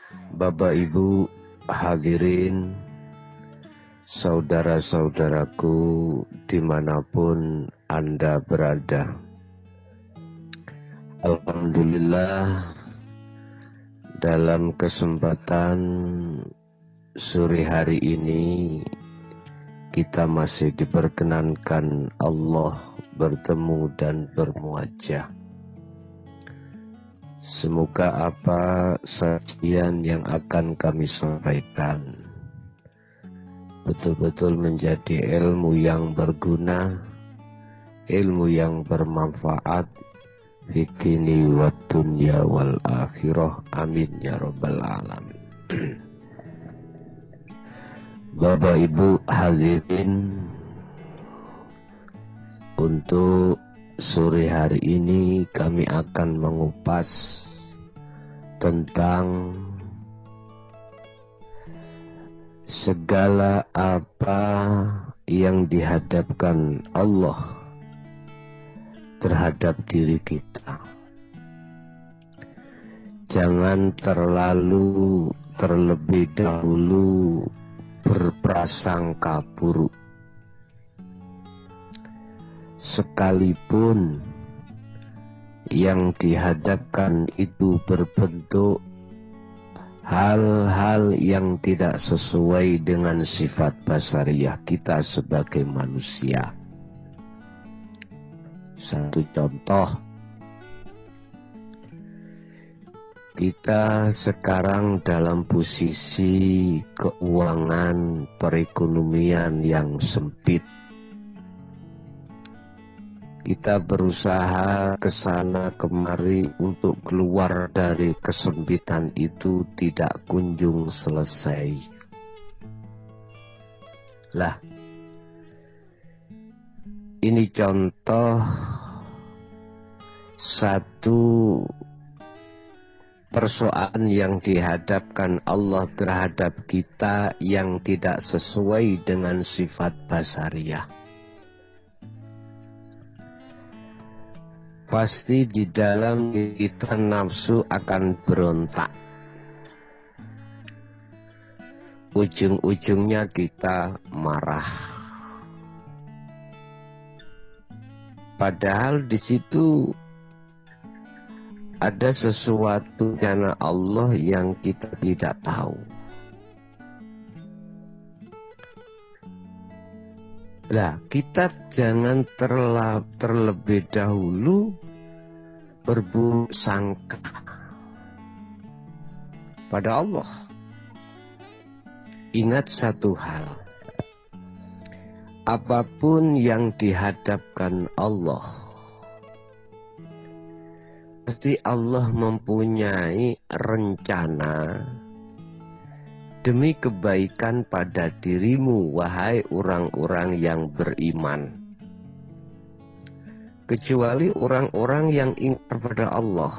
Bapak Ibu hadirin, saudara-saudaraku dimanapun Anda berada. Alhamdulillah, dalam kesempatan sore hari ini kita masih diperkenankan Allah bertemu dan bermuajah. Semoga apa sajian yang akan kami sampaikan betul-betul menjadi ilmu yang berguna, ilmu yang bermanfaat fikini wa dunya wal akhirah. Amin ya rabbal alamin. Bapak Ibu hadirin, untuk sore hari ini kami akan mengupas tentang segala apa yang dihadapkan Allah terhadap diri kita. Jangan terlebih dahulu berprasangka buruk. Sekalipun yang dihadapkan itu berbentuk hal-hal yang tidak sesuai dengan sifat basariah kita sebagai manusia. Satu contoh, kita sekarang dalam posisi keuangan perekonomian yang sempit. Kita berusaha ke sana kemari untuk keluar dari kesempitan itu tidak kunjung selesai. Lah, ini contoh satu persoalan yang dihadapkan Allah terhadap kita yang tidak sesuai dengan sifat basariah. Pasti di dalam kita nafsu akan berontak. Ujung-ujungnya kita marah. Padahal di situ ada sesuatu karena Allah yang kita tidak tahu. Nah, kita jangan terlebih dahulu berburuk sangka pada Allah. Ingat satu hal, apapun yang dihadapkan Allah, pasti Allah mempunyai rencana demi kebaikan pada dirimu, wahai orang-orang yang beriman. Kecuali orang-orang yang ingkar pada Allah.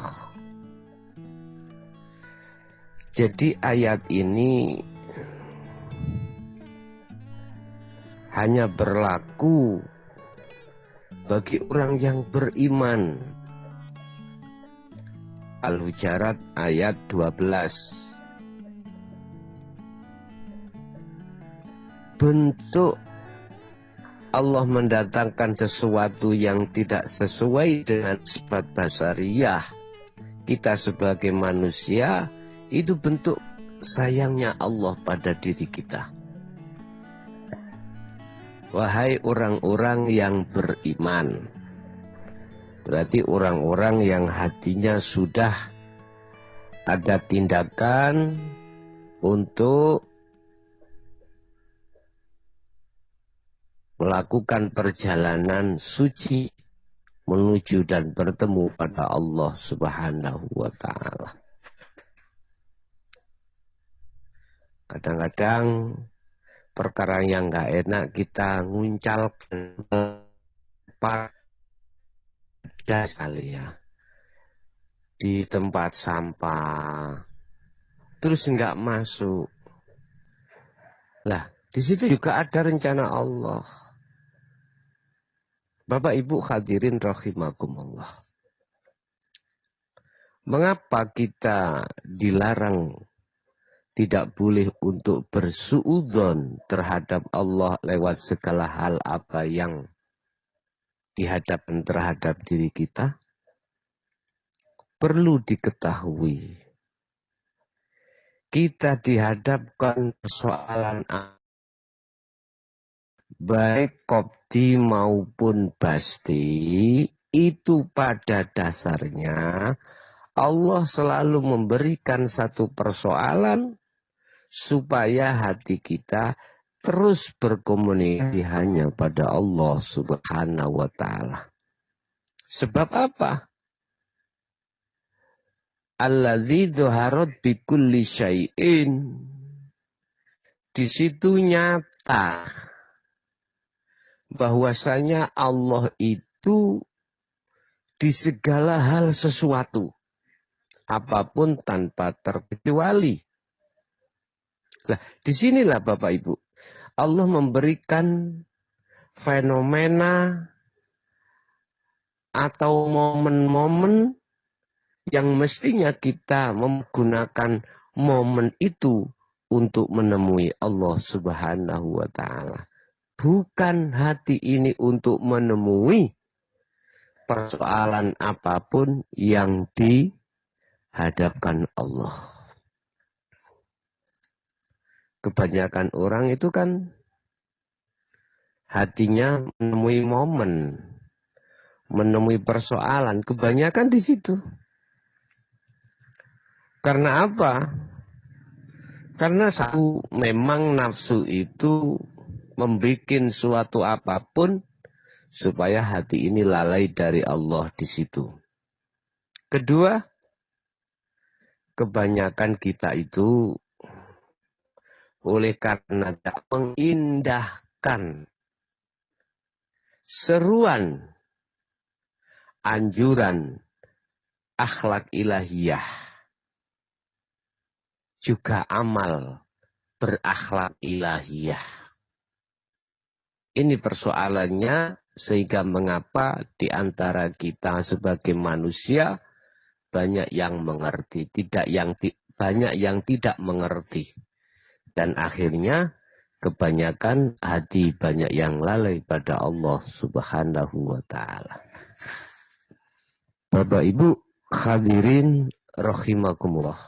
Jadi ayat ini hanya berlaku bagi orang yang beriman. Al-Hujarat ayat 12. Bentuk Allah mendatangkan sesuatu yang tidak sesuai dengan sifat basariah kita sebagai manusia, itu bentuk sayangnya Allah pada diri kita. Wahai orang-orang yang beriman, berarti orang-orang yang hatinya sudah ada tindakan untuk melakukan perjalanan suci menuju dan bertemu pada Allah Subhanahu wa ta'ala. Kadang-kadang perkara yang gak enak kita nguncalkan pada sekali ya, di tempat sampah, terus gak masuk. Lah, di situ juga ada rencana Allah. Bapak Ibu hadirin rahimakumullah. Mengapa kita dilarang tidak boleh untuk bersuudzon terhadap Allah lewat segala hal apa yang dihadapkan terhadap diri kita. Perlu diketahui, kita dihadapkan persoalan baik kopti maupun basti, itu pada dasarnya Allah selalu memberikan satu persoalan supaya hati kita terus berkomunikasi hanya pada Allah Subhanahu wa Ta'ala. Sebab apa? Alladzi dhaharat bi kulli syai'in. Di situ nyata bahwasanya Allah itu di segala hal sesuatu, apapun tanpa terkecuali. Nah, disinilah Bapak Ibu, Allah memberikan fenomena atau momen-momen yang mestinya kita menggunakan momen itu untuk menemui Allah Subhanahu wa Ta'ala. Bukan hati ini untuk menemui persoalan apapun yang dihadapkan Allah. Kebanyakan orang itu kan hatinya menemui momen, menemui persoalan. Kebanyakan di situ. Karena apa? Karena satu, memang nafsu itu membuat suatu apapun supaya hati ini lalai dari Allah di situ. Kedua, kebanyakan kita itu oleh karena tak mengindahkan seruan, anjuran, akhlak ilahiyah, juga amal berakhlak ilahiyah. Ini persoalannya, sehingga mengapa di antara kita sebagai manusia banyak yang mengerti, banyak yang tidak mengerti. Dan akhirnya kebanyakan hati banyak yang lalai pada Allah Subhanahu wa Ta'ala. Bapak Ibu hadirin rahimakumullah.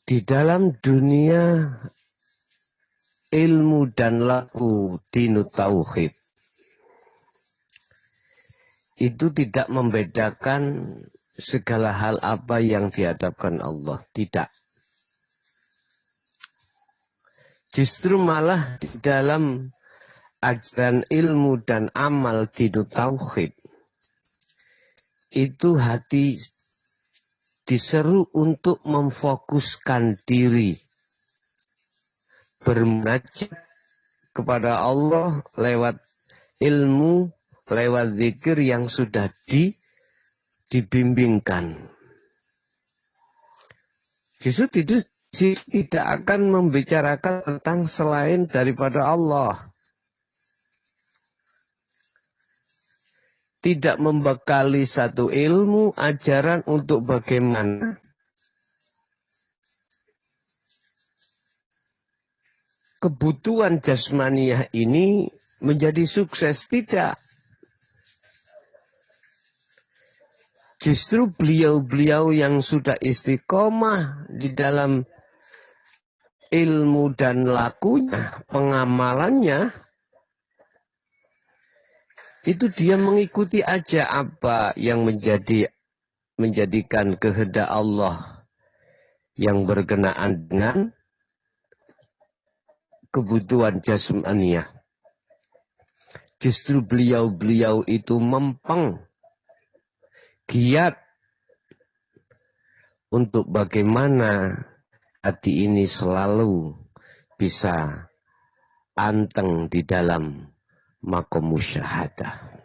Di dalam dunia ilmu dan laku dinu tauhid, itu tidak membedakan segala hal apa yang dihadapkan Allah. Tidak. Justru malah di dalam ajaran ilmu dan amal dinu tauhid, itu hati diseru untuk memfokuskan diri, bermunajat kepada Allah lewat ilmu, lewat zikir yang sudah dibimbingkan. Justru tidak akan membicarakan tentang selain daripada Allah. Tidak membekali satu ilmu, ajaran untuk bagaimana kebutuhan jasmaniah ini menjadi sukses. Tidak. Justru beliau-beliau yang sudah istiqomah di dalam ilmu dan lakunya, pengamalannya, itu dia mengikuti aja apa yang menjadikan kehendak Allah yang berkenaan dengan kebutuhan jasmaniah. Justru beliau-beliau itu mempeng, giat untuk bagaimana hati ini selalu bisa anteng di dalam maqam musyahadah.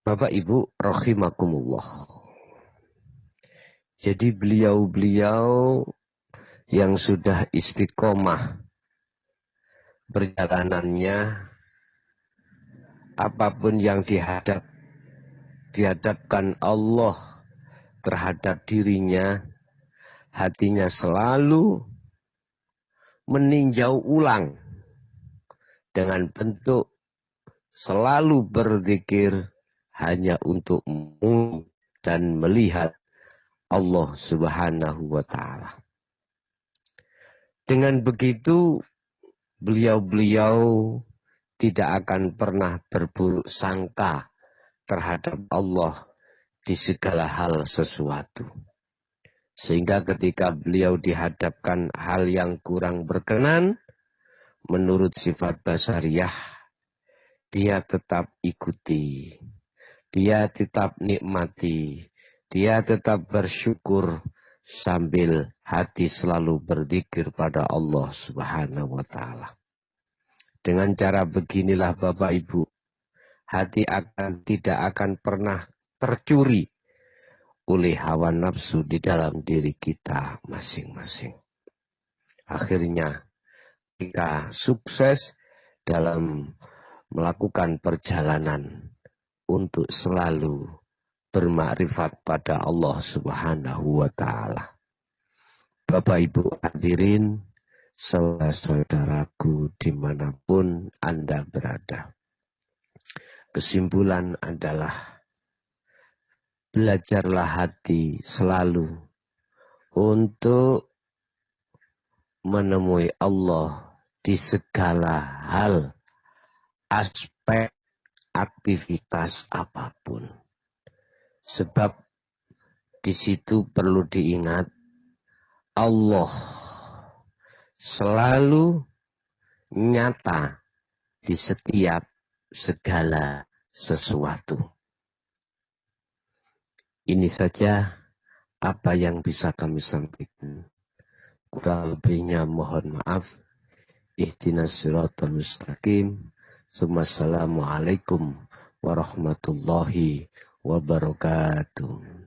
Bapak Ibu rahimakumullah. Jadi beliau-beliau yang sudah istiqomah perjalanannya, apapun yang dihadapkan Allah terhadap dirinya, hatinya selalu meninjau ulang dengan bentuk selalu berzikir hanya untuk dan melihat Allah Subhanahu wa Ta'ala. Dengan begitu, beliau-beliau tidak akan pernah berburuk sangka terhadap Allah di segala hal sesuatu. Sehingga ketika beliau dihadapkan hal yang kurang berkenan, menurut sifat basariyah, dia tetap ikuti, dia tetap nikmati, dia tetap bersyukur sambil hati selalu berzikir pada Allah Subhanahu wa Ta'ala. Dengan cara beginilah Bapak Ibu, hati tidak akan pernah tercuri oleh hawa nafsu di dalam diri kita masing-masing. Akhirnya kita sukses dalam melakukan perjalanan untuk selalu bermakrifat pada Allah Subhanahu wa Ta'ala. Bapak Ibu hadirin, saudara-saudaraku dimanapun Anda berada. Kesimpulan adalah, belajarlah hati selalu untuk menemui Allah di segala hal, aspek, aktivitas apapun. Sebab di situ perlu diingat, Allah selalu nyata di setiap segala sesuatu. Ini saja apa yang bisa kami sampaikan. Kurang lebihnya mohon maaf. Ihdinas siratal mustaqim. Assalamualaikum warahmatullahi wabarakatuh.